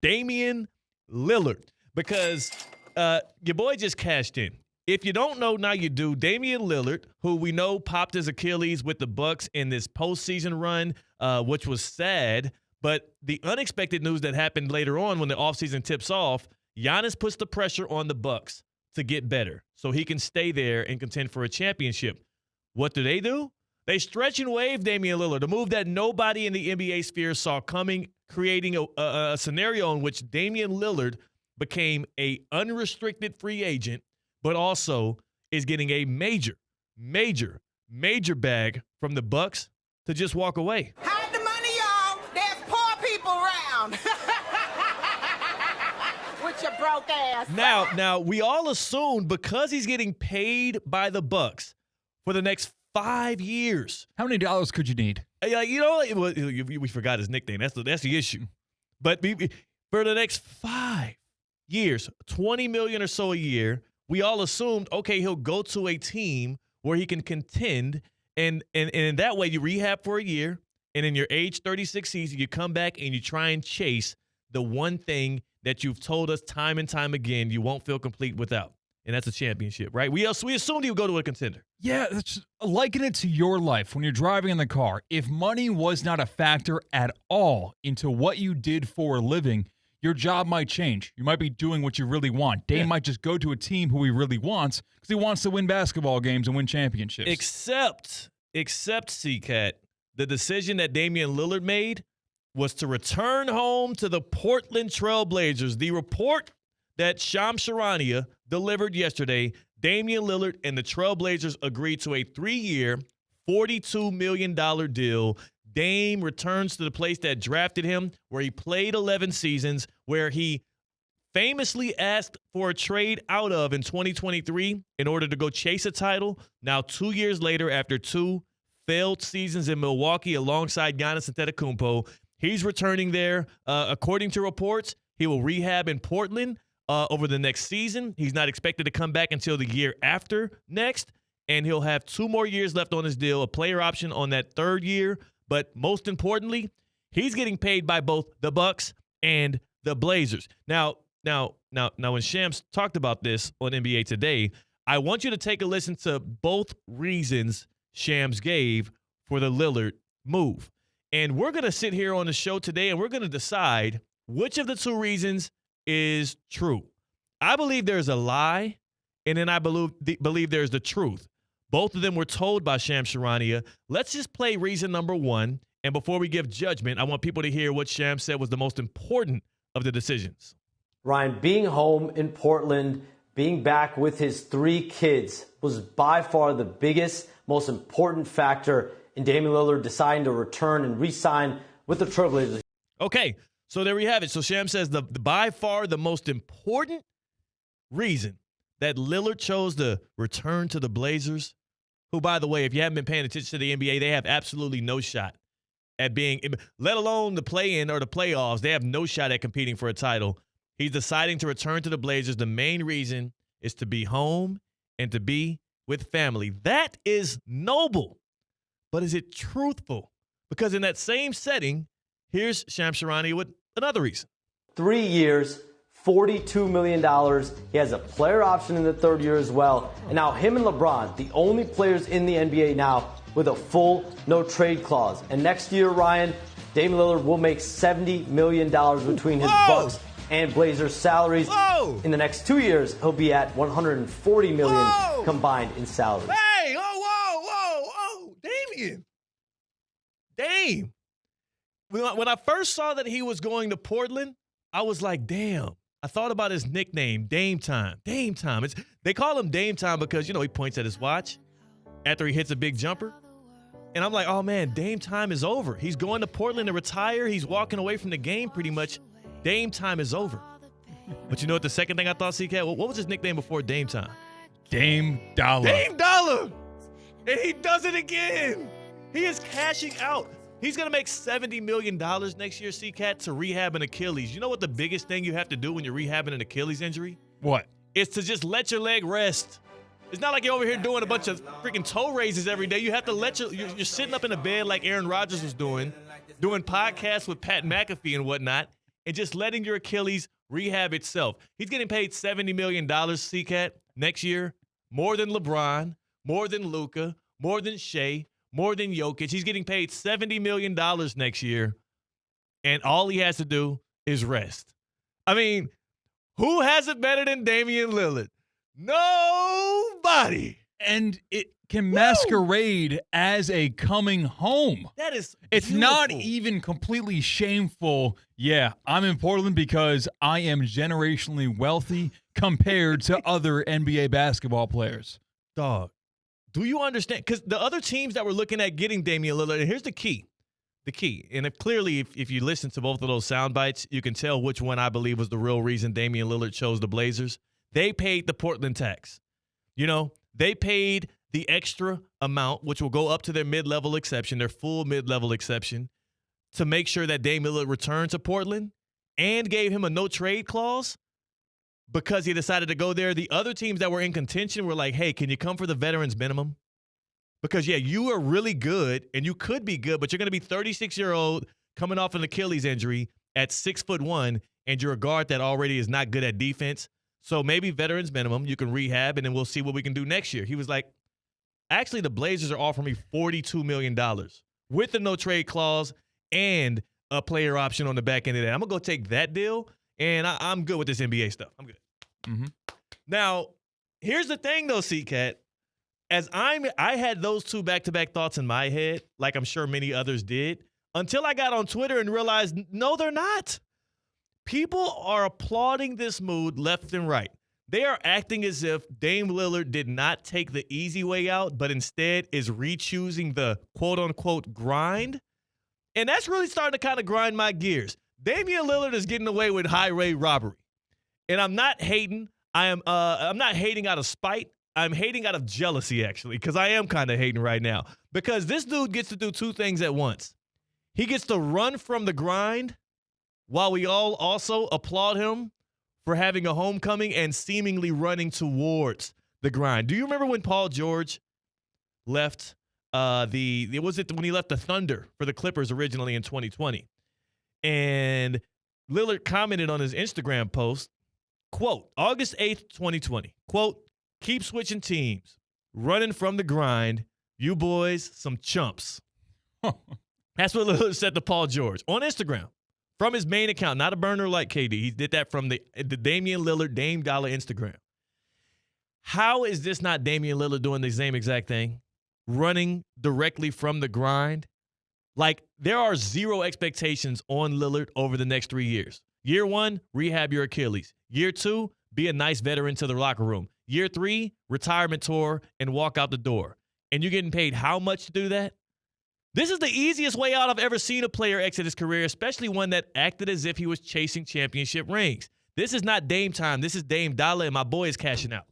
Damian Lillard, because your boy just cashed in. If you don't know, now you do. Damian Lillard, who we know popped his Achilles with the Bucks in this postseason run, which was sad. But the unexpected news that happened later on when the offseason tips off, Giannis puts the pressure on the Bucks to get better so he can stay there and contend for a championship. What do? They stretch and wave Damian Lillard, a move that nobody in the NBA sphere saw coming, creating a scenario in which Damian Lillard became a unrestricted free agent, but also is getting a major bag from the Bucks to just walk away. Hide the money, y'all. There's poor people around. With your broke ass. Now we all assumed because he's getting paid by the Bucks for the next 5 years. How many dollars could you need? We forgot his nickname. That's the issue. But for the next 5 years, $20 million or so a year, we all assumed, okay, he'll go to a team where he can contend, and in that way you rehab for a year, and in your age 36 season, you come back and you try and chase the one thing that you've told us time and time again you won't feel complete without, and that's a championship, right? We assumed he would go to a contender. Yeah, liken it to your life when you're driving in the car. If money was not a factor at all into what you did for a living, your job might change. You might be doing what you really want. Dame might just go to a team who he really wants because he wants to win basketball games and win championships. Except CCAT, the decision that Damian Lillard made was to return home to the Portland Trail Blazers. The report that Shams Charania delivered yesterday, Damian Lillard and the Trail Blazers agreed to a 3-year, $42 million deal. Dame returns to the place that drafted him, where he played 11 seasons, where he famously asked for a trade out of in 2023 in order to go chase a title. Now, 2 years later, after 2 failed seasons in Milwaukee alongside Giannis Antetokounmpo, he's returning there. According to reports, he will rehab in Portland over the next season. He's not expected to come back until the year after next, and he'll have 2 more years left on his deal, a player option on that 3rd year. But most importantly, he's getting paid by both the Bucks and the Blazers. Now, when Shams talked about this on NBA Today, I want you to take a listen to both reasons Shams gave for the Lillard move. And we're going to sit here on the show today, and we're going to decide which of the 2 reasons is true. I believe there's a lie, and then I believe there's the truth. Both of them were told by Shams Charania. Let's just play reason number 1. And before we give judgment, I want people to hear what Shams said was the most important of the decisions. Ryan, being home in Portland, being back with his 3 kids was by far the biggest, most important factor in Damian Lillard deciding to return and re-sign with the Trailblazers. Okay, so there we have it. So Shams says the by far the most important reason that Lillard chose to return to the Blazers, who, by the way, if you haven't been paying attention to the NBA, they have absolutely no shot at being, let alone the play-in or the playoffs, they have no shot at competing for a title. He's deciding to return to the Blazers. The main reason is to be home and to be with family. That is noble, but is it truthful? Because in that same setting, here's Shams Charania with another reason. 3 years, $42 million. He has a player option in the 3rd year as well. And now him and LeBron, the only players in the NBA now with a full no-trade clause. And next year, Ryan, Damian Lillard will make $70 million between his Bucks and Blazers salaries. In the next 2 years, he'll be at $140 million combined in salary. Hey, whoa, Dame. When I first saw that he was going to Portland, I was like, damn. I thought about his nickname, Dame Time. Dame Time. They call him Dame Time because, he points at his watch after he hits a big jumper. And I'm like, oh, man, Dame Time is over. He's going to Portland to retire. He's walking away from the game pretty much. Dame Time is over. But you know what the second thing I thought, CCAT? What was his nickname before Dame Time? Dame Dollar. Dame Dollar! And he does it again. He is cashing out. He's going to make $70 million next year, CCAT, to rehab an Achilles. You know what the biggest thing you have to do when you're rehabbing an Achilles injury? What? It's to just let your leg rest. It's not like you're over here doing a bunch of freaking toe raises every day. You have to let you're sitting up in a bed like Aaron Rodgers was doing podcasts with Pat McAfee and whatnot, and just letting your Achilles rehab itself. He's getting paid $70 million, CCAT, next year. More than LeBron, more than Luka, more than Shea, more than Jokic. He's getting paid $70 million next year, and all he has to do is rest. I mean, who has it better than Damian Lillard? Nobody. And it can masquerade as a coming home. That is It's beautiful. not even completely shameful. Yeah, I'm in Portland because I am generationally wealthy compared to other NBA basketball players. Dog, do you understand? Because the other teams that were looking at getting Damian Lillard, and here's the key. And clearly, if you listen to both of those sound bites, you can tell which one I believe was the real reason Damian Lillard chose the Blazers. They paid the Portland tax. You know, they paid the extra amount, which will go up to their mid-level exception, their full mid-level exception, to make sure that Damian Lillard returned to Portland and gave him a no-trade clause because he decided to go there. The other teams that were in contention were like, hey, can you come for the veterans minimum? Because, yeah, you are really good, and you could be good, but you're going to be 36-year-old coming off an Achilles injury at 6'1", and you're a guard that already is not good at defense. So maybe veterans minimum, you can rehab, and then we'll see what we can do next year. He was like, actually, the Blazers are offering me $42 million with the no-trade clause and a player option on the back end of that. I'm going to go take that deal, and I'm good with this NBA stuff. I'm good. Mm-hmm. Now, here's the thing, though, C-Cat. I had those two back-to-back thoughts in my head, like I'm sure many others did, until I got on Twitter and realized, no, they're not. People are applauding this mood left and right. They are acting as if Dame Lillard did not take the easy way out, but instead is re-choosing the quote-unquote grind. And that's really starting to kind of grind my gears. Damian Lillard is getting away with high-rate robbery. And I'm not hating. I'm not hating out of spite. I'm hating out of jealousy, actually, because I am kind of hating right now. Because this dude gets to do two things at once. He gets to run from the grind while we all also applaud him for having a homecoming and seemingly running towards the grind. Do you remember when Paul George left when he left the Thunder for the Clippers originally in 2020? And Lillard commented on his Instagram post, quote, August 8th, 2020, quote, keep switching teams, running from the grind. You boys, some chumps. That's what Lillard said to Paul George on Instagram. From his main account, not a burner like KD. He did that from the Damian Lillard, Dame Dollar Instagram. How is this not Damian Lillard doing the same exact thing? Running directly from the grind? Like, there are zero expectations on Lillard over the next 3 years. Year 1, rehab your Achilles. Year 2, be a nice veteran to the locker room. Year 3, retirement tour and walk out the door. And you're getting paid how much to do that? This is the easiest way out I've ever seen a player exit his career, especially one that acted as if he was chasing championship rings. This is not Dame time. This is Dame Dollar, and my boy is cashing out.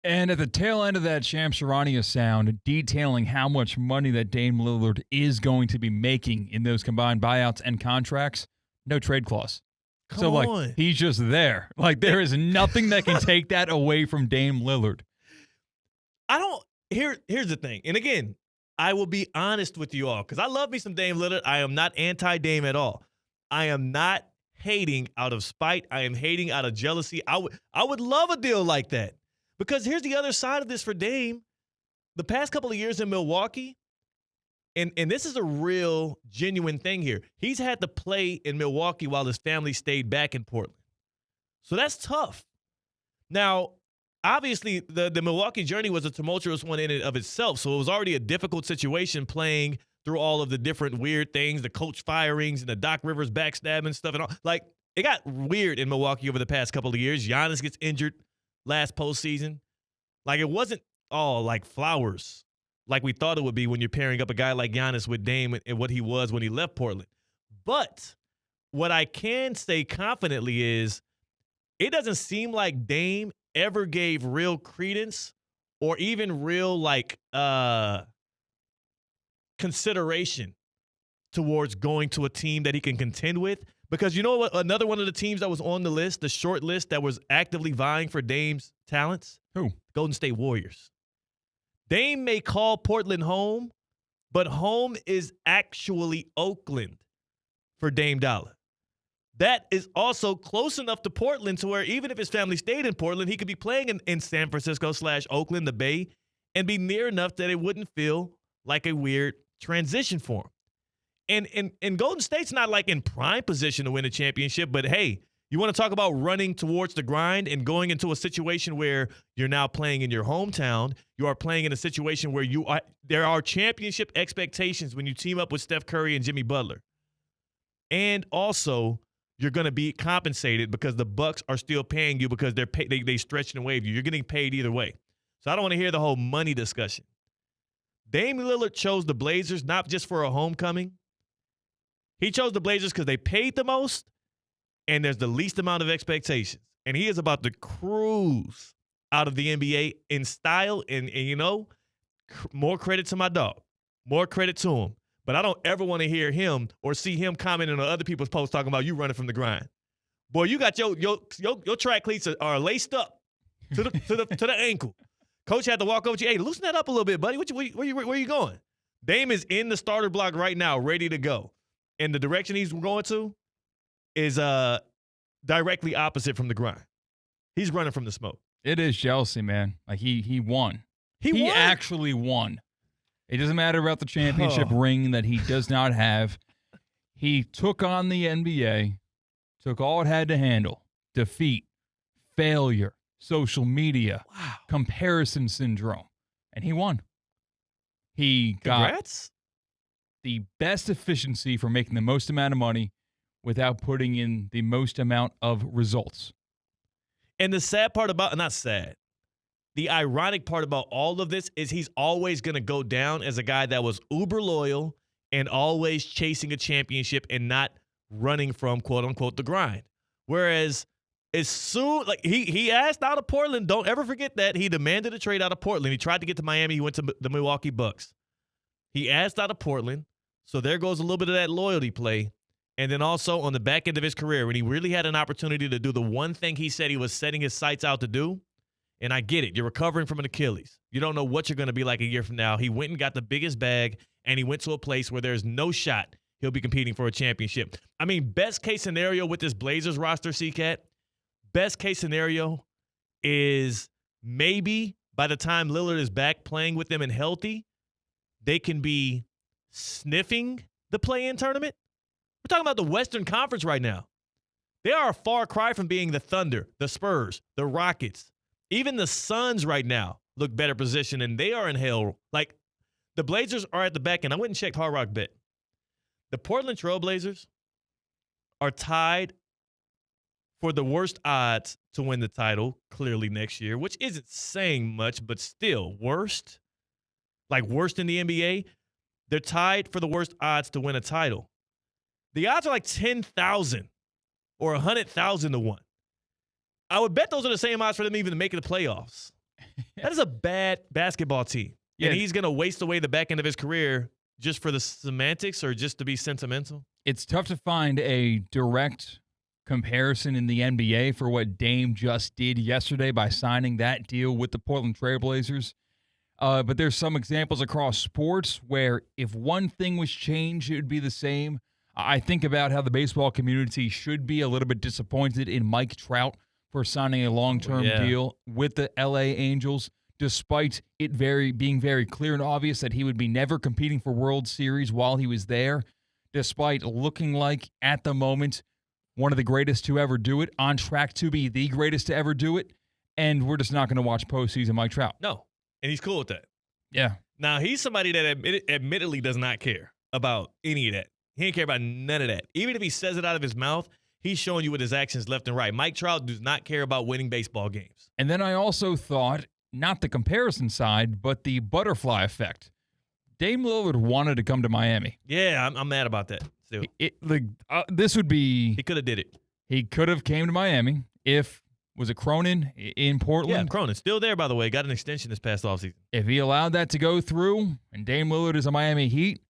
And at the tail end of that Shams Charania sound, detailing how much money that Dame Lillard is going to be making in those combined buyouts and contracts, no trade clause. Come on. He's just there. Like, there is nothing that can take that away from Dame Lillard. Here's the thing. And again, I will be honest with you all because I love me some Dame Lillard. I am not anti-Dame at all. I am not hating out of spite. I am hating out of jealousy. I would love a deal like that because here's the other side of this for Dame. The past couple of years in Milwaukee, and this is a real genuine thing here. He's had to play in Milwaukee while his family stayed back in Portland. So that's tough. Now, obviously, the Milwaukee journey was a tumultuous one in and of itself, so it was already a difficult situation playing through all of the different weird things, the coach firings and the Doc Rivers backstabbing stuff and all. Like, it got weird in Milwaukee over the past couple of years. Giannis gets injured last postseason. Like, it wasn't all like flowers like we thought it would be when you're pairing up a guy like Giannis with Dame and what he was when he left Portland. But what I can say confidently is it doesn't seem like Dame ever gave real credence or even real consideration towards going to a team that he can contend with. Because you know what? Another one of the teams that was on the list, the short list that was actively vying for Dame's talents? Who? Golden State Warriors. Dame may call Portland home, but home is actually Oakland for Dame Dollar. that is also close enough to Portland to where even if his family stayed in Portland, he could be playing in San Francisco / Oakland, the Bay, and be near enough that it wouldn't feel like a weird transition for him. And Golden State's not like in prime position to win a championship, but hey, you want to talk about running towards the grind and going into a situation where you're now playing in your hometown. You are playing in a situation where there are championship expectations when you team up with Steph Curry and Jimmy Butler. And also, you're going to be compensated because the Bucks are still paying you because they stretch and waive you. You're getting paid either way. So I don't want to hear the whole money discussion. Damian Lillard chose the Blazers not just for a homecoming. He chose the Blazers because they paid the most and there's the least amount of expectations. And he is about to cruise out of the NBA in style. And you know, more credit to my dog. More credit to him. But I don't ever want to hear him or see him commenting on other people's posts talking about you running from the grind. Boy, you got your track cleats are laced up to the ankle. Coach had to walk over to you. Hey, loosen that up a little bit, buddy. Where you going? Dame is in the starter block right now, ready to go. And the direction he's going to is directly opposite from the grind. He's running from the smoke. It is jealousy, man. Like he won. He won? actually won. It doesn't matter about the championship ring that he does not have. He took on the NBA, took all it had to handle. Defeat, failure, social media, comparison syndrome, and he won. He Congrats. got the best efficiency for making the most amount of money without putting in the most amount of results. And the sad part about, not sad, the ironic part about all of this is he's always going to go down as a guy that was uber loyal and always chasing a championship and not running from, quote unquote, the grind. Whereas as soon, like he asked out of Portland, don't ever forget that. He demanded a trade out of Portland. He tried to get to Miami. He went to the Milwaukee Bucks. He asked out of Portland. So there goes a little bit of that loyalty play. And then also on the back end of his career, when he really had an opportunity to do the one thing he said he was setting his sights out to do, and I get it, you're recovering from an Achilles. You don't know what you're going to be like a year from now. He went and got the biggest bag, and he went to a place where there's no shot he'll be competing for a championship. I mean, best case scenario with this Blazers roster, C-Cat, best case scenario is maybe by the time Lillard is back playing with them and healthy, they can be sniffing the play-in tournament. We're talking about the Western Conference right now. They are a far cry from being the Thunder, the Spurs, the Rockets. Even the Suns right now look better positioned, and they are in hell. Like, the Blazers are at the back end. I went and checked Hard Rock Bet. The Portland Trail Blazers are tied for the worst odds to win the title, clearly next year, which isn't saying much, but still worst. Like, worst in the NBA. They're tied for the worst odds to win a title. The odds are like 10,000 or 100,000 to 1. I would bet those are the same odds for them even to make the playoffs. That is a bad basketball team. Yeah. And he's going to waste away the back end of his career just for the semantics or just to be sentimental. It's tough to find a direct comparison in the NBA for what Dame just did yesterday by signing that deal with the Portland Trail Blazers. But there's some examples across sports where if one thing was changed, it would be the same. I think about how the baseball community should be a little bit disappointed in Mike Trout for signing a long-term deal with the LA Angels, despite it being very clear and obvious that he would be never competing for World Series while he was there, despite looking like, at the moment, one of the greatest to ever do it, on track to be the greatest to ever do it, and we're just not going to watch postseason Mike Trout. No, and he's cool with that. Yeah. Now, he's somebody that admittedly does not care about any of that. He ain't care about none of that. Even if he says it out of his mouth, he's showing you with his actions left and right. Mike Trout does not care about winning baseball games. And then I also thought, not the comparison side, but the butterfly effect. Dame Lillard wanted to come to Miami. Yeah, I'm mad about that. Still. This would be... He could have did it. He could have came to Miami if... Was it Cronin in Portland? Yeah, Cronin. Still there, by the way. Got an extension this past offseason. If he allowed that to go through and Dame Lillard is a Miami Heat,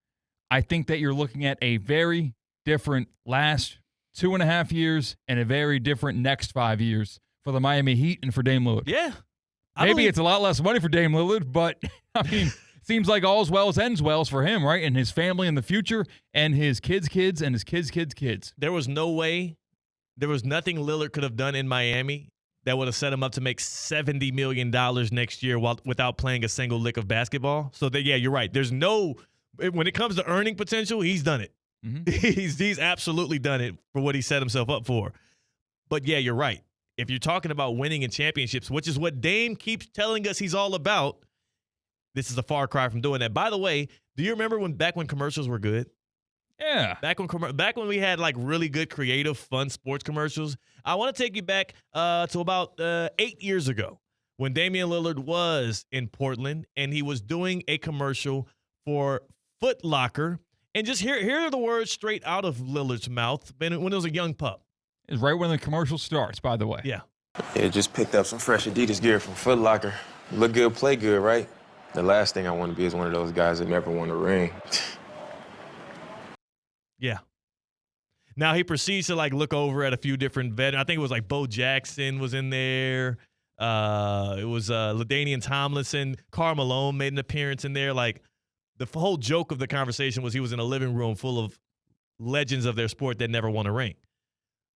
I think that you're looking at a very different last 2.5 years and a very different next 5 years for the Miami Heat and for Dame Lillard. Yeah. Maybe it's a lot less money for Dame Lillard, but, I mean, seems like all's well as ends well for him, right? And his family in the future and his kids' kids and his kids' kids' kids. There was no way there was nothing Lillard could have done in Miami that would have set him up to make $70 million next year without playing a single lick of basketball. So, yeah, you're right. There's no – when it comes to earning potential, he's done it. Mm-hmm. He's absolutely done it for what he set himself up for. But, yeah, you're right. If you're talking about winning in championships, which is what Dame keeps telling us he's all about, this is a far cry from doing that. By the way, do you remember back when commercials were good? Yeah. Back when we had like really good, creative, fun sports commercials. I want to take you back to about 8 years ago when Damian Lillard was in Portland and he was doing a commercial for Foot Locker. And just here are the words straight out of Lillard's mouth when it was a young pup. It's right when the commercial starts, by the way. Yeah. Yeah, just picked up some fresh Adidas gear from Foot Locker. Look good, play good, right? The last thing I want to be is one of those guys that never won a ring. Yeah. Now he proceeds to like look over at a few different veterans. I think it was like Bo Jackson was in there. It was LaDainian Tomlinson. Karl Malone made an appearance in there. Like the whole joke of the conversation was he was in a living room full of legends of their sport that never won a ring.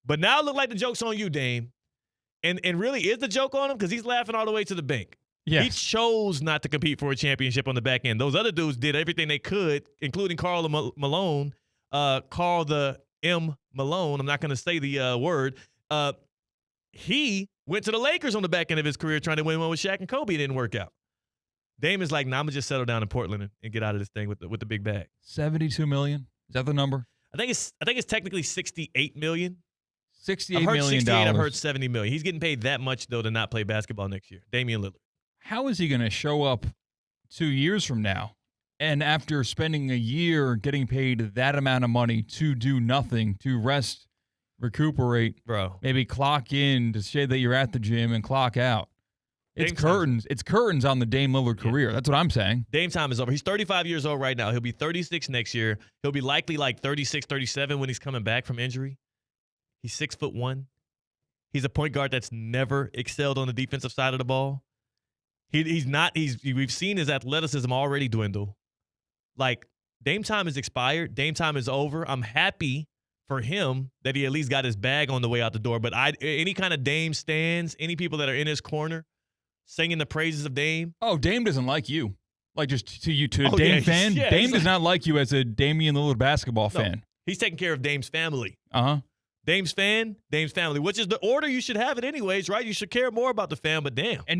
But now it looked like the joke's on you, Dame. And really is the joke on him because he's laughing all the way to the bank. Yes. He chose not to compete for a championship on the back end. Those other dudes did everything they could, including Karl Malone, Karl the M. Malone. I'm not going to say the word. He went to the Lakers on the back end of his career trying to win one with Shaq and Kobe. It didn't work out. Dame is like, nah, I'm going to just settle down in Portland and get out of this thing with the big bag. $72 million. Is that the number? I think it's technically $68 million. $68 I've heard million. 68, I've heard $70 million. He's getting paid that much, though, to not play basketball next year. Damian Lillard. How is he going to show up 2 years from now? And after spending a year getting paid that amount of money to do nothing, to rest, recuperate, bro, maybe clock in to say that you're at the gym and clock out. It's Dame curtains. It's curtains on the Dame Lillard career. That's what I'm saying. Dame time is over. He's 35 years old right now. He'll be 36 next year. He'll be likely like 36, 37 when he's coming back from injury. He's 6'1". He's a point guard that's never excelled on the defensive side of the ball. We've seen his athleticism already dwindle. Like, Dame time is expired. Dame time is over. I'm happy for him that he at least got his bag on the way out the door. But any kind of Dame stands, any people that are in his corner singing the praises of Dame. Oh, Dame doesn't like you. Like, just to a Dame yeah, fan? yeah, Dame does not like you as a Damian Lillard basketball fan. He's taking care of Dame's family. Uh-huh. Dame's fan, Dame's family, which is the order you should have it anyways, right? You should care more about the fan, but damn. And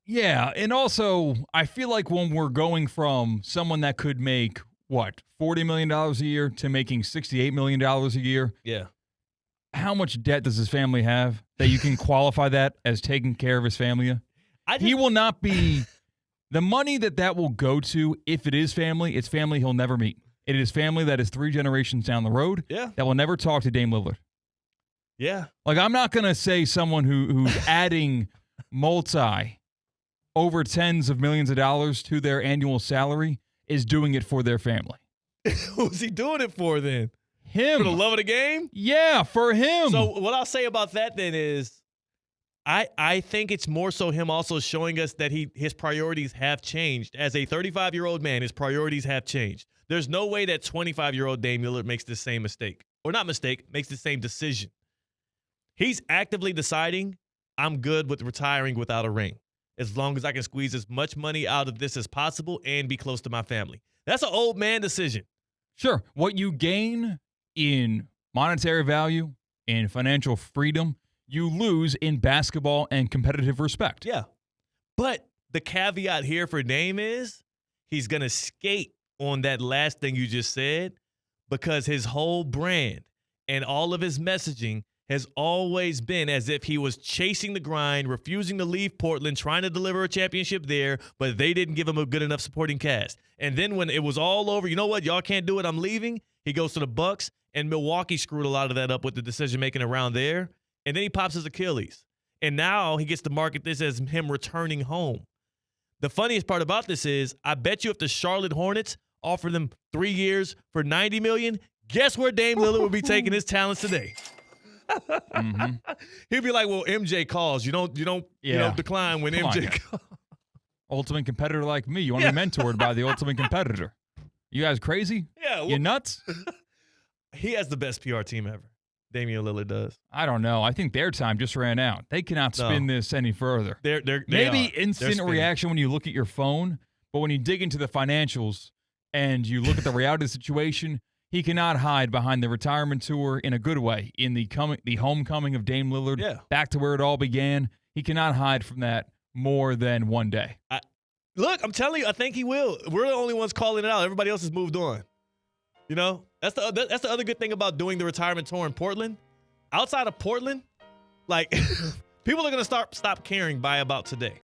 yeah. And also, I feel like when we're going from someone that could make, $40 million a year to making $68 million a year. Yeah. How much debt does his family have that you can qualify that as taking care of his family? He will not be – the money that will go to, if it is family, it's family he'll never meet. It is family that is 3 generations down the road that will never talk to Dame Lillard. Yeah. Like, I'm not going to say someone who's adding over tens of millions of dollars to their annual salary is doing it for their family. Who's he doing it for then? Him. For the love of the game? Yeah, for him. So what I'll say about that then is I think it's more so him also showing us that his priorities have changed. As a 35-year-old man, his priorities have changed. There's no way that 25-year-old Dame Lillard makes the same mistake. Or not mistake, makes the same decision. He's actively deciding, I'm good with retiring without a ring, as long as I can squeeze as much money out of this as possible and be close to my family. That's an old man decision. Sure. What you gain in monetary value and financial freedom, you lose in basketball and competitive respect. Yeah. But the caveat here for Dame is he's going to skate on that last thing you just said because his whole brand and all of his messaging has always been as if he was chasing the grind, refusing to leave Portland, trying to deliver a championship there, but they didn't give him a good enough supporting cast. And then when it was all over, you know what, y'all can't do it, I'm leaving, he goes to the Bucks, and Milwaukee screwed a lot of that up with the decision-making around there, and then he pops his Achilles. And now he gets to market this as him returning home. The funniest part about this is, I bet you if the Charlotte Hornets offer them 3 years for $90 million, guess where Dame Lillard would be taking his talents today? Mm-hmm. He'd be like, well, MJ calls. You don't decline when MJ calls. Ultimate competitor like me. You want to be mentored by the ultimate competitor. You guys crazy? Yeah. Well, you nuts? He has the best PR team ever. Damian Lillard does. I don't know. I think their time just ran out. They cannot spin this any further. They Maybe are. They're instant spinning. reaction when you look at your phone, but when you dig into the financials and you look at the reality of the situation, he cannot hide behind the retirement tour in a good way. In the homecoming of Dame Lillard, back to where it all began, he cannot hide from that more than one day. Look, I'm telling you, I think he will. We're the only ones calling it out. Everybody else has moved on. You know, that's the other good thing about doing the retirement tour in Portland. Outside of Portland, like people are gonna stop caring by about today.